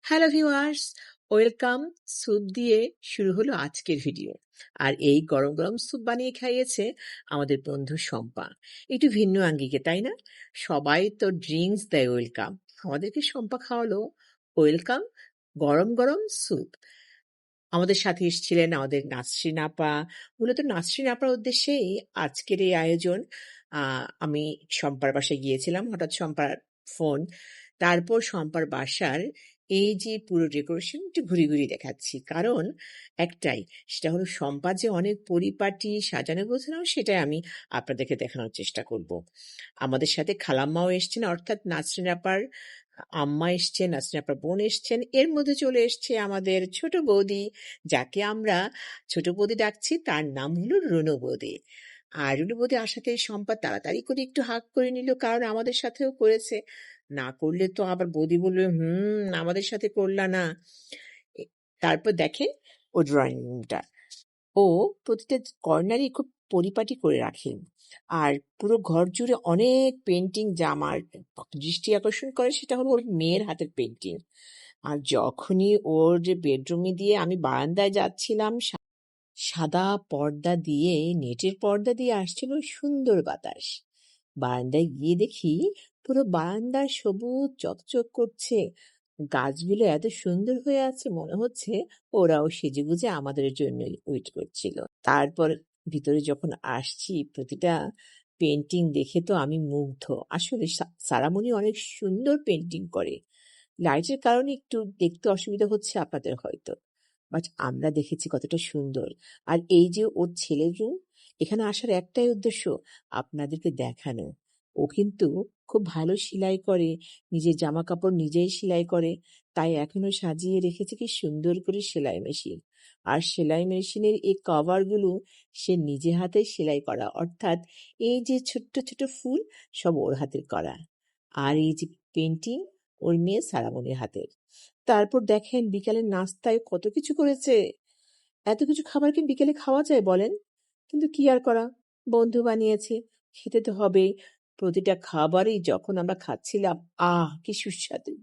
Hello viewers, welcome. Soup দিয়ে শুরু হলো আজকের ভিডিও। আর এই গরম গরম স্যুপ বানিয়ে খাইয়েছে আমাদের বন্ধু শম্পা। একটু ভিন্ন আঙ্গিকে, তাই না? সবাই তো ড্রিঙ্কস দেয় ওয়েলকাম, আমাদেরকে শম্পা খাওয়ালো ওয়েলকাম গরম গরম স্যুপ। আমাদের সাথে এসেছিলেন আমাদের নাসরিন আপা। মূলত নাসরিন আপার উদ্দেশ্যেই আজকের এই আয়োজন। আমি শম্পার বাসায় গিয়েছিলাম, হঠাৎ শম্পার ফোন। তারপর শম্পার বাসার এই যে পুরো ডেকোরেশন একটু ঘুরে ঘুরে দেখাচ্ছি, কারণ একটাই, সেটা হলো শম্পা যে অনেক পরিপাটি সাজানো গোছানো, সেটাই আমি আপনাদেরকে দেখানোর চেষ্টা করব। আমাদের সাথে খালাম্মাও এসছেন, অর্থাৎ নাসরিন আপার আম্মা এসছেন, নাসরিন আপার বোন এসছেন। এর মধ্যে চলে এসছে আমাদের ছোট বৌদি, যাকে আমরা ছোট বৌদি ডাকছি, তার নাম হলো রুনু বৌদি। আর রুনু বৌদি আসাতে শম্পা তাড়াতাড়ি করে একটু হাঁক করে নিল, কারণ আমাদের সাথেও করেছে। না করলে তো আবার বৌদি বলবে, আমাদের সাথে করলা না। এ- তারপর দেখেন ও ড্রয়িং রুমটা, ও প্রতিটা কর্নারই খুব পরিপাটি করে রাখে। আর পুরো ঘর জুড়ে অনেক পেন্টিং, যা আমার দৃষ্টি আকর্ষণ করে সেটা হলো ওর মেয়ের হাতের পেন্টিং। আর যখনই ওর যে বেডরুমে দিয়ে আমি বারান্দায় যাচ্ছিলাম, সাদা পর্দা দিয়ে, নেটের পর্দা দিয়ে আসছিল সুন্দর বাতাস। বারান্দায় গিয়ে দেখি পুরো বারান্দা সবুজ চকচক করছে, গাছগুলো এত সুন্দর হয়ে আছে, মনে হচ্ছে ওরাও সেজেগুজে আমাদের জন্যই ওয়েট করছিল। তারপর ভিতরে যখন আসছি, প্রতিটা পেন্টিং দেখে তো আমি মুগ্ধ। আসলে সারামণি অনেক সুন্দর পেন্টিং করে। লাইটের কারণে একটু দেখতে অসুবিধা হচ্ছে আপনাদের হয়তো, বাট আমরা দেখেছি কতটা সুন্দর। আর এই যে ওর ছেলের রুম, এখানে আসার একটাই উদ্দেশ্য আপনাদেরকে দেখানো। ও কিন্তু খুব ভালো সেলাই করে, নিজের জামা কাপড় নিজেই সেলাই করে, তাই এখনো সাজিয়ে রেখেছে কি সুন্দর করে সেলাই মেশিন। আর সেলাই মেশিনের এই কভারগুলো সে নিজে হাতে সেলাই করা, অর্থাৎ এই যে ছোট্ট ছোট ফুল, সব ওর হাতের করা। আর এই যে পেন্টিং, ওর মেয়ে সারামনির হাতের। তারপর দেখেন বিকালের নাস্তায় কত কিছু করেছে। এত কিছু খাবার কি বিকেলে খাওয়া যায় বলেন? কিন্তু কি আর করা, বন্ধু বানিয়েছে, খেতে তো হবে। প্রতিটা খাবারই যখন আমরা খাচ্ছিলাম, কি সুস্বাদু!